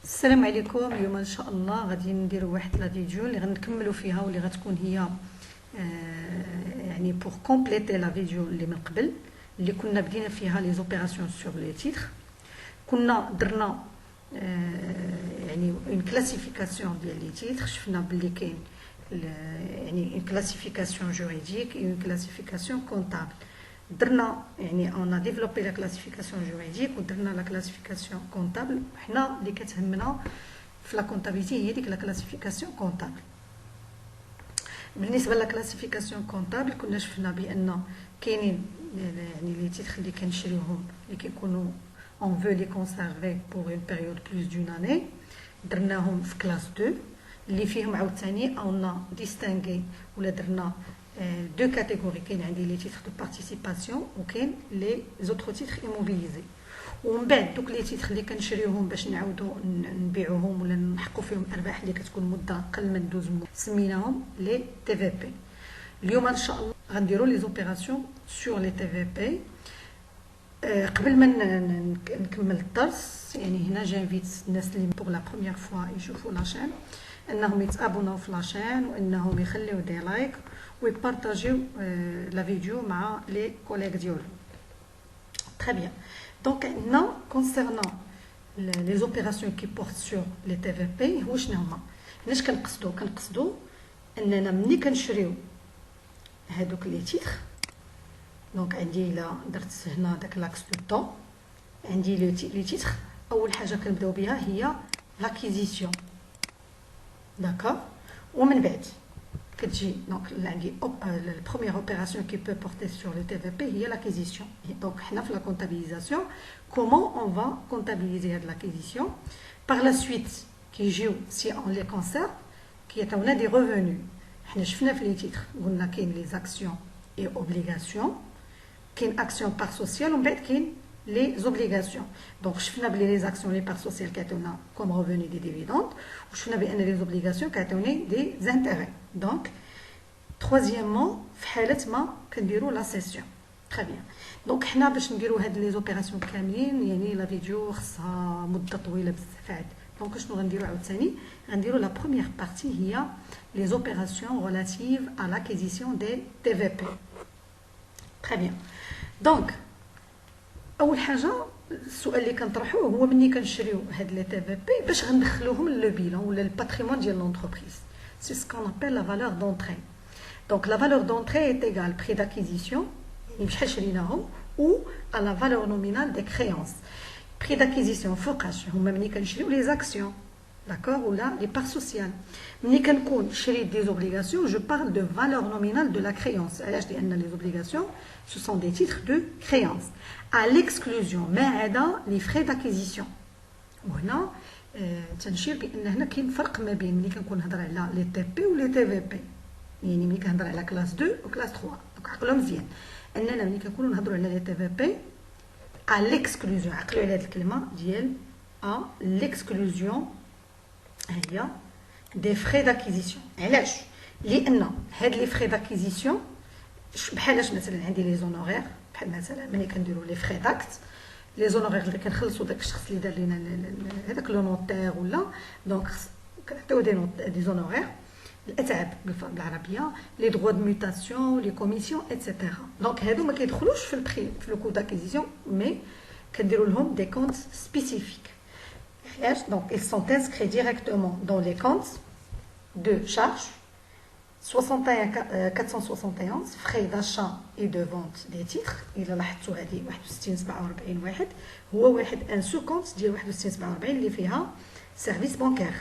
السلام عليكم. اليوم ان شاء الله غادي نديروا واحد لا فيديو اللي غنكملوا فيها واللي غتكون هي يعني بور كومبليتي لا فيديو اللي من قبل اللي كنا بدينا فيها لي زوبيراسيون سور لي تيتر. كنا درنا يعني اون كلاسيفيكاسيون ديال لي تيتر. شفنا باللي كاين يعني اون كلاسيفيكاسيون جوريديك et une classification comptable. درنا يعني on a développé la classification juridique ودرنا la classification comptable. حنا اللي كتهمنا في لا كونتابيليتي هي ديك لا كلاسيفيكاسيون كونتابل. بالنسبه لا كلاسيفيكاسيون كونتابل كنا شفنا بان كاينين يعني لي تيتر اللي كنشريوهم اللي كيكونوا on veut les conserver pour une période plus d'une année. درناهم في كلاس 2 اللي فيهم عاوتاني on a distingué ولا درنا deux catégories. كاين عندي لي تيتر دو بارتيسيباسيون وكاين لي زوتر تيتر ايموبيليزي. ومن بعد دوك لي تيتر اللي كنشريوهم باش نعاودو نبيعوهم ولا نحققوا فيهم ارباح اللي كتكون مده اقل من 12 مو سميناهم لي تي في بي. اليوم ان شاء الله غنديروا لي زوبيراسيون سور لي تي في بي. قبل ما نكمل الدرس يعني هنا جانفيت الناس اللي بوغ لا بروميير فوا يشوفوا لاشين انهم يتابوناو في لاشين وانهم يخليو دي لايك ويبارطاجيو لا فيديو مع لي كوليغ ديالهم. Très bien. Donc, maintenant, concernant les opérations qui portent sur les TVP, واش هما؟ علاش كنقصدوا اننا ملي كنشريو هادوك لي تيتر. دونك عندي الا درت هنا داك لاكس دو طون عندي لي تيتر. اول حاجه كنبداو بها هي لاكيزيسيون. داكور. ومن بعد كتجي دونك عندي la première opération qui peut porter sur le TVP هي l'acquisition. Donc حنا في la comptabilisation comment on va comptabiliser هاد l'acquisition. Par la suite كيجيو si on les conserve كيعطيونا دي revenus. حنا شفنا في لي تيتر قلنا كاين لي زاكسيون اي اوبليغاسيون، كاين اكسيون بار سوسيال ومن بعد كاين les obligations. Donc شفنا بلي les actions les parts sociales كيعطيونا comme revenu des dividendes وشفنا بان les obligations كيعطيوني des intérêts. Donc troisièmement في حاله ما كنديروا لا سيسيون. très bien. Donc حنا باش نديروا هاد لي زوبيراسيون كاملين يعني لا فيديو خصها مده طويله بزاف عاد. دونك شنو غنديروا عاوتاني؟ غنديروا لا بروميير بارتي هي les opérations relatives à l'acquisition des TVP. très bien. Donc اول حاجه السؤال اللي كنطرحوه هو ملي كنشريو هاد لي تي في بي باش غندخلوهم لو بيلون ولا الباتريمون ديال لونتربريز. سي سكون ابل لا فالور دونتري. دونك لا فالور دونتري ايت ايغال بري داكيزيسيون يعني بشحال شريناهم و ا لا فالور نومينال دي كريونس. بري داكيزيسيون فوقاش هما ملي كنشريو لي زاكسيون d'accord ولا لي بار سوسيال. ملي كنكون شريت دي زوبليغاسيون جو بارل دو فالور نومينال دو لا كريونس. علاش؟ لان لي زوبليغاسيون ce sont des titres de créance à l'exclusion ما عدا les frais d'acquisition. وهنا تنشير بان هنا كاين فرق ما بين ملي كنكون نهضر على لي تي بي ولي تي في بي. يعني ملي كنهضر على كلاس 2 وكلاس 3 دونك عقلوا مزيان اننا ملي كنكونوا نهضروا على لي تي في بي à l'exclusion. عقلوا على هذه الكلمه ديال à l'exclusion هي des frais d'acquisition. علاش؟ لان هاد لي frais d'acquisition بحالاش مثلا عندي لي زونورير بحال مثلا ملي كنديروا لي فري داكت لي زونورير اللي كنخلصوا داك الشخص اللي دار لينا هذاك لو نوتير ولا دونك كنعطيو دي زونورير الاتعاب بالعربيه لي دروا دو موتاسيون لي كوميسيون ايتترا. دونك هادو ما كيدخلوش في البري في لو كو داكيزيسيون مي كنديروا لهم دي كونت سبيسيفيك. علاش؟ دونك ils sont inscrits directement dans les comptes de charge 471 frais d'achat et de vente des titres. الى لاحظتوا هذه 6147 واحد هو واحد ان سو كونت ديال 6147 اللي فيها سيرفيس بانكير.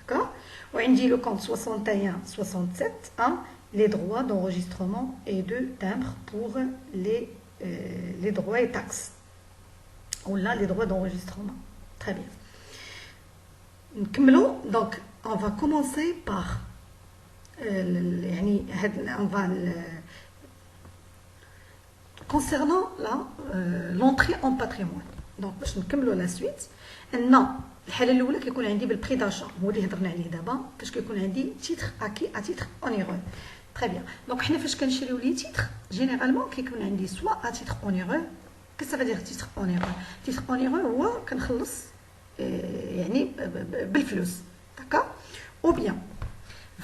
داكور. وعندي لو كونت 61 67 ان les droits d'enregistrement et de timbre pour les droits et taxes ولا les droits d'enregistrement. très bien. نكملوا. donc on va commencer par يعني on va concernant l'entrée en patrimoine. donc باش نكملوا لا سويت ان الحاله الاولى كيكون عندي بالبري داشا هو اللي هضرنا عليه دابا فاش كيكون عندي تيتر اكي ا تيتر اونيرو. très bien. donc حنا فاش كنشريو لي تيتر جينيرالمون كيكون عندي سوا ا تيتر اونيرو. كيف ça veut dire تيتر اونيرو؟ تيتر اونيرو هو كنخلص يعني بالفلوس داكا. او بيان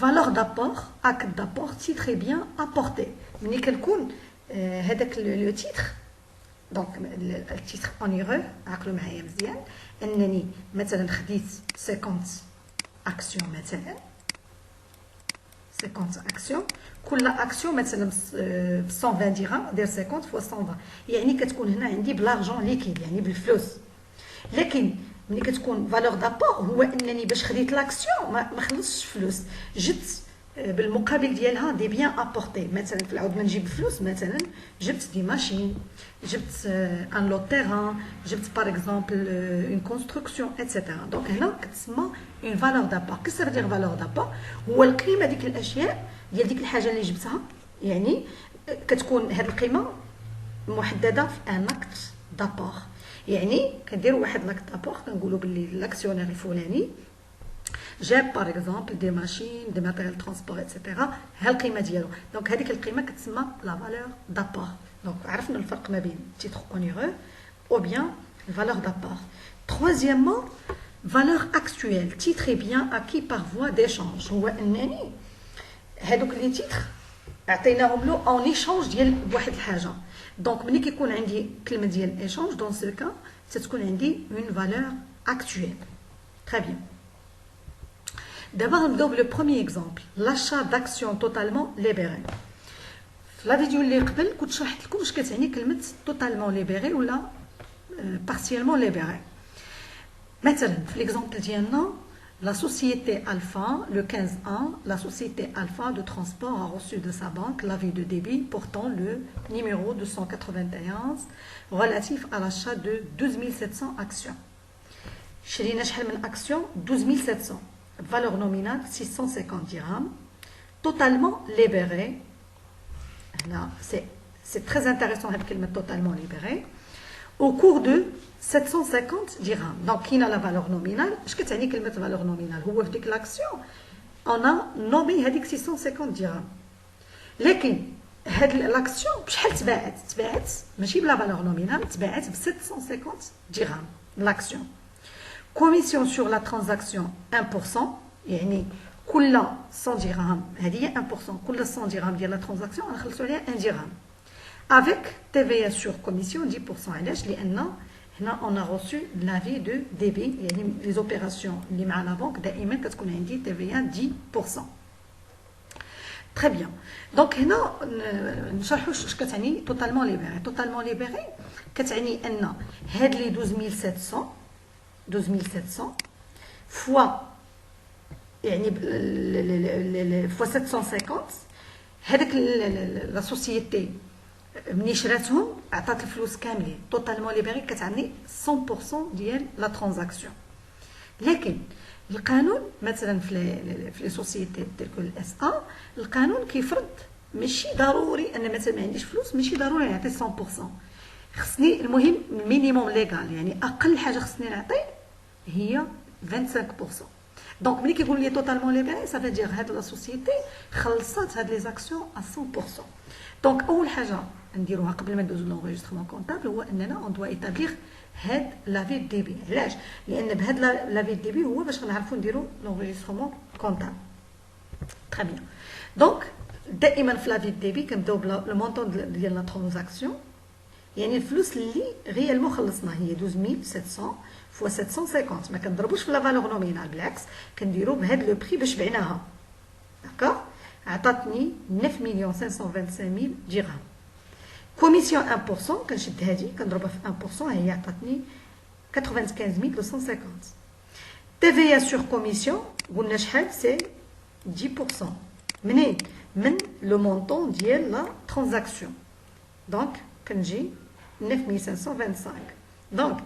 valeur d'apport acte d'apport titre et bien apporté. ملي كنكون هذاك لو تيتر دونك التيتر اونيرو عقلوا معايا مزيان انني مثلا خديت 50 اكسيون مثلا 50 اكسيون كل اكسيون مثلا ب 120 درهم دير 50 فوا 120 يعني كتكون هنا عندي بلارجون ليكيد يعني بالفلوس. لكن ملي كتكون فالور دابور هو انني باش خديت لاكسيون ما خلصتش فلوس جبت بالمقابل ديالها دي بيان ابورتي. مثلا في العوض ما نجيب فلوس مثلا جبت دي ماشين جبت ان لوت تيران جبت باغ اكزومبل اون كونستركسيون ايتترا. دونك هنا كتسمى اون فالور دابور. كيف دير فالور دابور هو القيمه ديك الاشياء ديال ديك الحاجه اللي جبتها يعني كتكون هذه القيمه محدده في ان اكت دابور. يعني كنديروا واحد لاكت دابور كنقولوا باللي الاكسيونير الفلاني جاب باغ اكزومبل دي ماشين دي ماتيريال ترونسبور ايتترا ها القيمه ديالو. دونك هذيك القيمه كتسمى لا فالور دابور. دونك عرفنا الفرق ما بين تيتر اونيرو او بيان فالور دابور. troisièmement valeur actuelle titre et bien acquis par voie d'échange. هو انني هذوك لي تيتر عطيناهم له اون ايشانج ديال واحد الحاجه. دونك ملي كيكون عندي كلمه ديال ايشانج دون سو كا تتكون عندي اون فالور اكطويل. تري بيان. دابا غنبداو بلو بروميير اكزومبل لاشا داكسيون توتالمون ليبري. في لا فيديو اللي قبل كنت شرحت لكم واش كتعني كلمه توتالمون ليبري ولا بارسيالمون ليبري. مثلا في ليكزومبل ديالنا la société Alpha, le 15-1, la société Alpha de transport a reçu de sa banque l'avis de débit portant le numéro 291 relatif à l'achat de 12 700 actions. شرينا شحال من actions 12 700. Valeur nominale 650 dirhams. Totalement libéré. Là, c'est très intéressant cette كلمة totalement libéré. Au cours de 750 dirhams. Donc, il a la valeur nominale. Je vais vous dire la valeur nominale. Où est l'action? On a nommé 650 dirhams. Mais l'action, je vais vous dire la valeur nominale. Je vais vous 750 dirhams. L'action. Commission sur la transaction 1%. يعني كل 100 درهم هذه 1%. كل 100 درهم ديال la transaction غنخلصوا عليها 1 درهم. Avec TVA sur commission 10%. علاش؟ لأن هنا on a reçu l'avis de débit يعني les opérations اللي مع la banque دائما كتكون عندي TVA 10%. Très bien. Donc هنا نشرحوا اش كتعني توتالمون ليبري. توتالمون ليبري كتعني ان هاد لي 12700 فوا يعني فوا 750 هذاك لا سوسيتي ملي شراتهم عطات الفلوس كاملين. توتالمون ليبري كتعني 100% ديال لا ترانزاكسيون. لكن القانون مثلا في لي سوسيتي ديال الاس ا القانون كيفرض ماشي ضروري ان مثلا ما عنديش فلوس ماشي ضروري نعطي 100%. خصني المهم المينيموم ليغال يعني اقل حاجه خصني نعطي هي 25%. دونك ملي كيقول لي توتالمون ليبري سا فادير هاد لا سوسيتي خلصات هاد لي زاكسيون 100%. دونك اول حاجه نديروها قبل ما ندوزو لونغيسترمون كونطابل هو اننا اون دوا ايتابليغ هاد لافي ديبي. علاش؟ لان بهاد لافي ديبي هو باش غنعرفو نديرو لونغيسترمون كونطابل. تري بيان. دونك دائما في لافي ديبي كنبداو بلو مونطون ديال لا ترانزاكسيون يعني الفلوس اللي ريالمون خلصنا هي 12700 فوا 750. ما كنضربوش في لا فالور نومينال بالعكس كنديرو بهاد لو بري باش بعناها. داكوغ عطاتني 9,525,000 درهم. كوميسيون 1% كنشد هادي كنضربها في 1% هي عطاتني 95,250. TVA sur commission قلنا شحال سي 10%. منين؟ من لو مونطون ديال لا ترانزاكسيون. دونك كنجي 9,525. دونك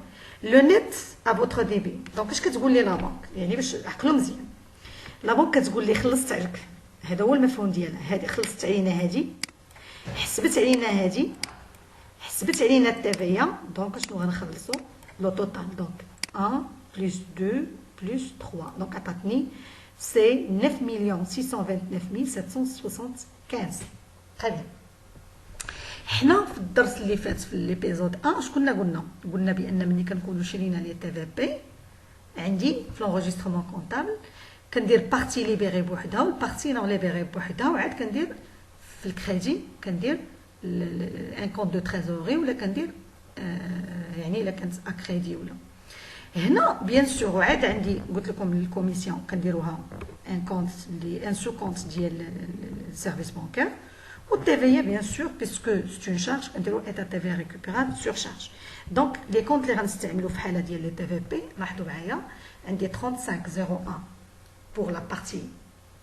لو نت ا فوتر ديبي. دونك اش كتقول لي لا بنك؟ يعني باش عقلوا مزيان لا بنك كتقول لي خلصت عليك. هذا هو المفهوم ديالها. هذه خلصت علينا هذه حسبت علينا هذه حسبت علينا التيفيا. دونك شنو غنخلصوا لو توتال؟ دونك 1 بلس 2 بلس 3 دونك عطاتني سي 9,629,775. تري بيان. حنا في الدرس اللي فات في ليبيزود 1 اش كنا قلنا بان ملي كنكونوا شرينا لي تي في بي عندي في لونجسترمون كونطابل كندير بارتي ليبيري بوحدها والبارتي نون ليبيري بوحدها، وعاد كندير في الكريدي كندير ان كونت دو تريزوري ولا كندير يعني الا كانت اكريدي ولا. هنا بيان سور وعاد عندي قلت لكم الكوميسيون كنديروها ان كونت ان سو كونت ديال السيرفيس بانكير، والتي في بيان سور بيسكو سي اون شارج كنديرو ايتا تي في ريكوبيرابل سور شارج. دونك لي كونت اللي غنستعملو في حاله ديال لي تي في بي لاحظوا معايا عندي 3501 pour la partie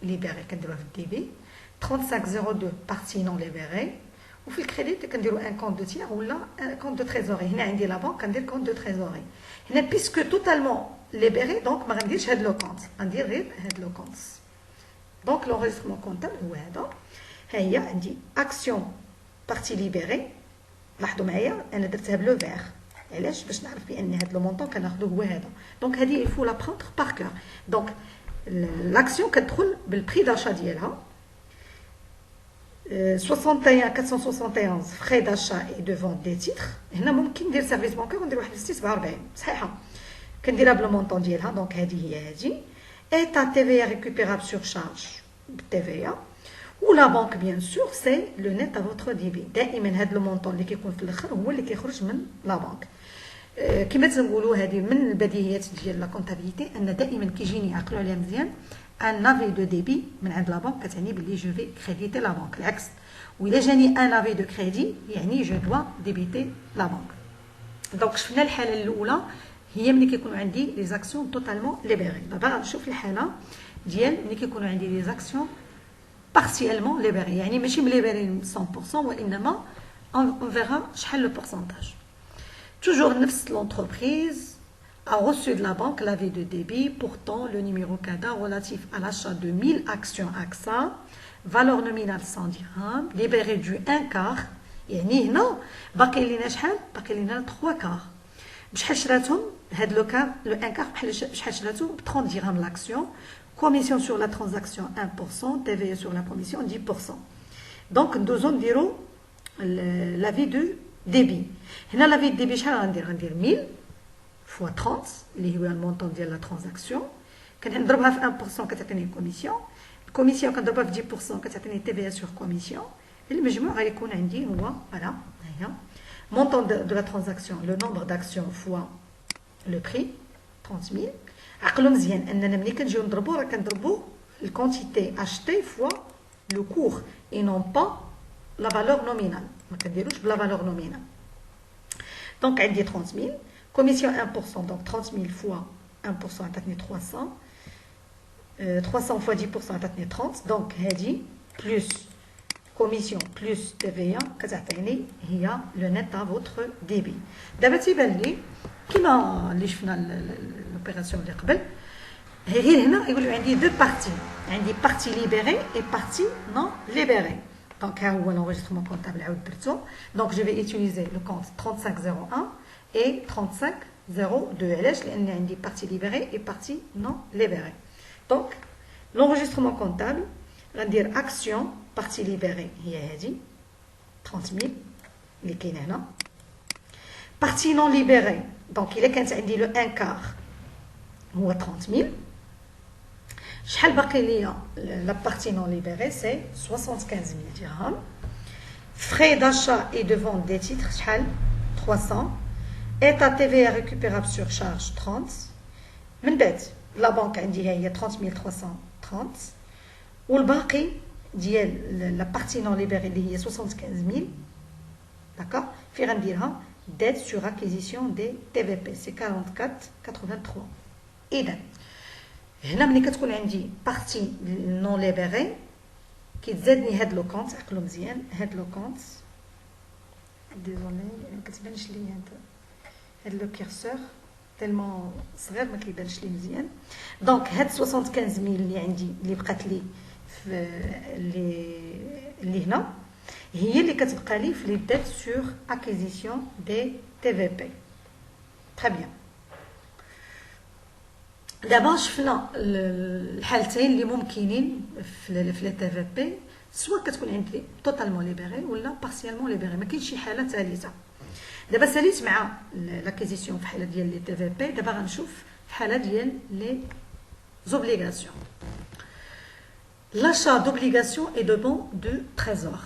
libérée كنديروها في الدي بي، 3502 partie non libérée، وفي الكريديت كنديرو ان كونت دو تيير ولا ان كونت دو تريزوري. هنا عندي لا بانك كندير كونت دو تريزوري. هنا بيسكو توتالمون ليبيري دونك ما غنديرش هاد لو كونت، غندير غير هاد لو كونت. دونك لونغيسترمون كونتابل هو هذا. ها هي عندي اكسيون بارتي ليبيري، لاحظوا معايا انا درتها بلو فيغ علاش باش نعرف بان هاد لو مونطون كناخذوه هو هذا. دونك هذه الفو لا بروندر بار كور. دونك l'action كتدخل بالبري داشا ديالها 61471 فخي داشا اي دو فونت دي تيتر. هنا ممكن ندير سيرفيس بانكير وندير واحد 47 صحيحه كنديرها بلو مونطون ديالها. دونك هذه هي هذه ايتا تي في ريكوبيرابل سور شارج بالتي في ولا بانك بيان سور سي لو نيت ا فوتر دي بي. دائما هذا لو مونطون اللي كيكون في الاخر هو اللي كيخرج من لا بانك. كما تنقولوا هذه من البديهيات ديال لا كونتابيليتي ان دائما كيجيني عقلوا عليها مزيان ان افي دو ديبي من عند لا بانك كتعني بلي جو في كريديتي لا بانك. العكس وإلا جاني ان افي دو كريدي يعني جو دوا ديبيتي لا بانك. دونك شفنا الحاله الاولى هي ملي كيكونوا عندي لي زاكسيون توتالمون ليبيري. دابا غنشوف الحاله ديال ملي كيكونوا عندي لي زاكسيون بارسيالمون ليبيري، يعني ماشي مليبيرين 100% وانما اون فيغا شحال لو بورسونتاج. Toujours نفس l'entreprise a reçu de la banque l'avis de débit portant le numéro CADA relatif à l'achat de 1000 actions AXA, valeur nominale 100 dirhams, libéré du 1 quart. يعني هنا باقي لينا شحال؟ باقي لينا 3 كار. بشحال شراتهم؟ هاد لو كار لو 1 كار بشحال شراتو؟ ب 30 dirhams l'action, commission sur la transaction 1%, TVA sur la commission 10%. Donc ندوزو نديرو l'avis de ديبي. هنا لافي ديبي شحال غندير؟ غندير 1000 فوا 30 اللي هو المونطون ديال لا ترانزاكسيون، كنضربها في 1% كتعطيني كوميسيون، الكوميسيون كنضربها في 10% كتعطيني تي في سور كوميسيون. المجموع غيكون عندي هو فوالا هي مونطون دو لا ترانزاكسيون لو نومبر داكسيون فوا لو بري 30000. عقلوا مزيان اننا ملي كنجيو نضربو راه كنضربو الكونتيتي اشتي فوا لو كور اي نون با لا فالور نومينال، ما كنديروش بلا فالور نومينال. دونك عندي 30000 كوميسيون 1%، دونك 30000 فوا 1% عطاتني 300، 300 فوا 10% عطاتني 30. دونك هادي بلس كوميسيون بلس تي في كتعطيني هي لو نيت ا فوتر ديبي. دابا تيبان لي كيما اللي شفنا لوبيراسيون اللي قبل، غير هنا يقولوا عندي دو بارتي، عندي بارتي ليبيري اي بارتي نون ليبيري. Donc, là, où l'enregistrement comptable est au. Donc, je vais utiliser le compte 3501 et 3502. Il y a une partie libérée et partie non libérée. Donc, l'enregistrement comptable, on va dire action, partie libérée, il y a 30 000, les kénana. Partie non libérée, donc il est quand dit le 1 quart, ou 30 000. شحال باقي ليا لا بارتي نون ليبيري سي 75000 درهم. frais d'achat et de vente des titres شحال 300. état TVA récupérable sur charge 30. من بعد لا بانك عندي هي 30330 والباقي ديال لا بارتي نون ليبيري اللي هي 75000 داكور في غنديرها dette sur acquisition des TVP c'est 44,83. اذا هنا ملي كتكون عندي بارتي نون ليبيري كيتزادني هاد لو كونت. عقلوا مزيان هاد لو كونت ديزولي ما كتبانش لي هاد لو كيرسور تالمون صغير ما كيبانش لي مزيان. دونك هاد 75000 اللي عندي اللي بقات لي في اللي هنا هي اللي كتبقى لي في لي ديت سور اكيزيسيون دي تي في بي. تري بيان. دابا شفنا الحالتين اللي ممكنين في لي تي في بي، سواء كتكون عندي توتالمون ليبيري ولا بارسيالمون ليبيري، ما كاينش شي حاله ثالثه. دابا ساليت مع لاكيزيسيون في حاله ديال لي تي في بي. دابا غنشوف في حالة ديال لي زوبليغاسيون. L'achat d'obligations et de bons de trésor.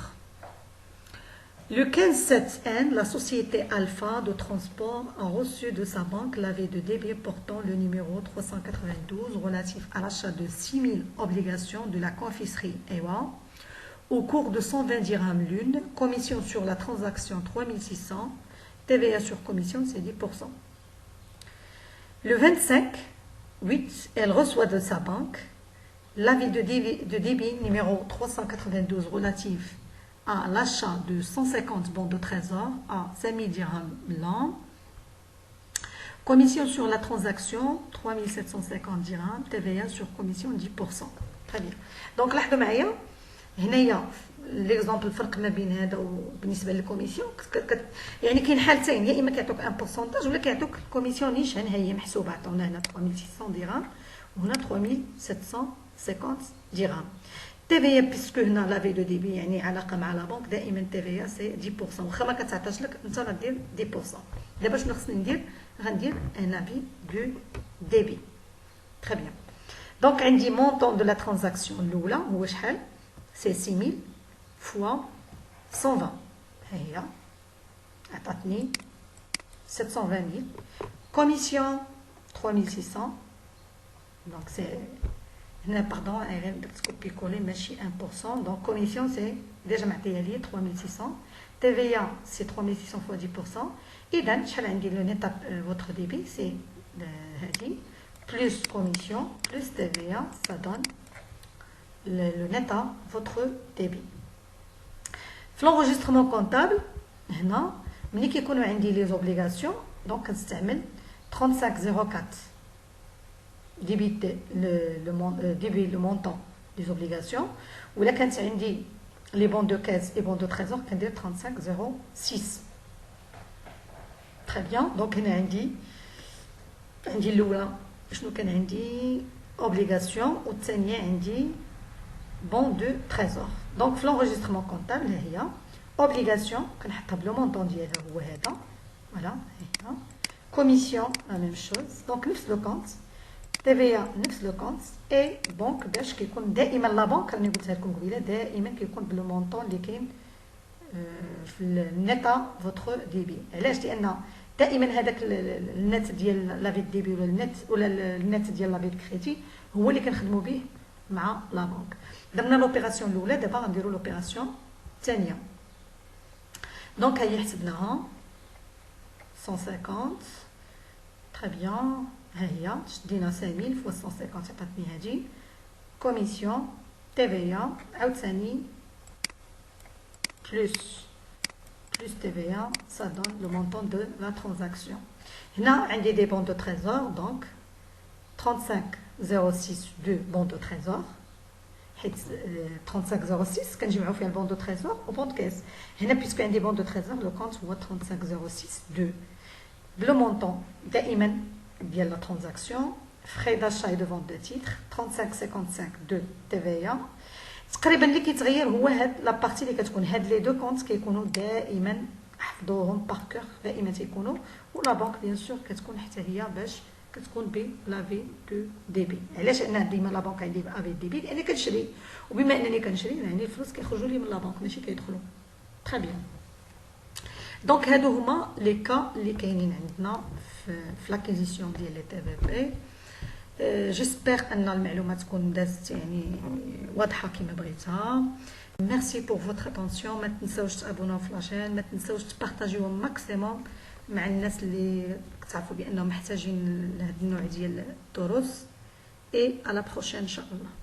Le 15/7N, la société Alpha de transport a reçu de sa banque l'avis de débit portant le numéro 392 relatif à l'achat de 6 000 obligations de la confiserie EWA au cours de 120 dirhams l'une, commission sur la transaction 3600, TVA sur commission c'est 10%. Le 25/8, elle reçoit de sa banque l'avis de débit numéro 392 relatif à l'achat de 150 bons de trésor à 5 000 dirhams l'an. Commission sur la transaction 3750 dirhams, TVA sur commission 10%. Très bien. Donc لاحظوا معايا هنايا ليكزامبل الفرق ما بين هذا وبالنسبه للكوميسيون يعني كاين حالتين يا اما كيعطوك ان بورسونتاج ولا كيعطوك الكوميسيون نيشان هي محسوبه عطونا هنا 3600 درهم وهنا 3750 درهم. TVA بيسكو هنا لافي دو ديبي يعني علاقه مع لا بنك دائما TVA سي 10% واخا ما كتعطاش لك انت غدير 10%. دابا شنو خصني ندير؟ غندير ان افي دو ديبي. تري بيان. دونك عندي مونطون دو لا ترانزاكسيون الاولى هو شحال؟ سي 6000 فوا 120. ها هي عطاتني 720000. كوميسيون 3600. دونك سي هنا باردون غير درت كوبي كولي ماشي 1%. دونك كوميسيون سي ديجا معطيه لي 3600. TVA سي 3600 فوا 10%. اذا شحال عندي لو نيت فوتر ديبي سي هادي بلس كوميسيون بلس TVA ça donne le net à votre débit. في l'enregistrement comptable هنا ملي كيكونوا عندي لي زوبليغاسيون دونك كنستعمل 3504 débit le montant des obligations ولا كانت عندي les bons de caisse et bons de trésor كندير 3506. très bien. donc هنا عندي الاولى شنو كان عندي obligation والثانيه عندي bon de trésor. donc في l'enregistrement comptable هي obligation كنحطها بلو مونطون ديالها هو هذا فوالا هنا. commission la même chose donc نفس لو كونت. TVA نفس لو كونت. اي بنك باش كيكون دائما لا بنك راني قلتها لكم قبيله دائما كيكون بلو مونطون اللي كاين في النيتا فوتر ديبي. علاش؟ لان دائما هذاك النت ديال لافي ديبي ولا النت ديال لافي كريدي هو اللي كنخدموا به مع لا بنك. درنا لوبيراسيون الاولى دابا غنديروا لوبيراسيون الثانيه. دونك هي حسبناها 150 تري بيان. ها هي شدينا 5000 فوا 150 عطاتني هادي كوميسيون TVA عاوتاني بلس TVA ça donne le montant de la transaction. هنا عندي des bons de trésor donc 3506 2 bons de trésor حيت 3506 كنجمعوا فيها البون دو تريزور وبون كاس. هنا بيسكو عندي بون دو تريزور لو كونت هو 3506 2 بلو مونطون دائما ديال لا ترانزاكسيون فخي داشاي دو فونت دو تيتر 3555 2 TVA. تقريبا اللي كيتغير هو هاد لا بارتي اللي كتكون هاد لي دو كونت كيكونوا دائما حفظوهم باركور دائما تيكونوا ولا بنك بيان سور كتكون حتى هي باش كتكون ب لافي دو ديبي. علاش؟ لان ديما لا بنك عندي افي ديبي لاني كنشري وبما انني كنشري يعني الفلوس كيخرجوا لي من لا بنك ماشي كيدخلوا. تري بيان. دونك هادو هما لي كا اللي كاينين عندنا في لاكيزيسيون ديال لي تي في بي. جيسبر ان المعلومات تكون دازت يعني واضحه كما بغيتها. ميرسي بور فوتر اتونسيون. ما تنساوش تابوناو في لاشين، ما تنساوش تبارطاجيو ماكسيموم مع الناس اللي تعرفوا بانهم محتاجين لهذا النوع ديال الدروس. اي على بروشين ان شاء الله.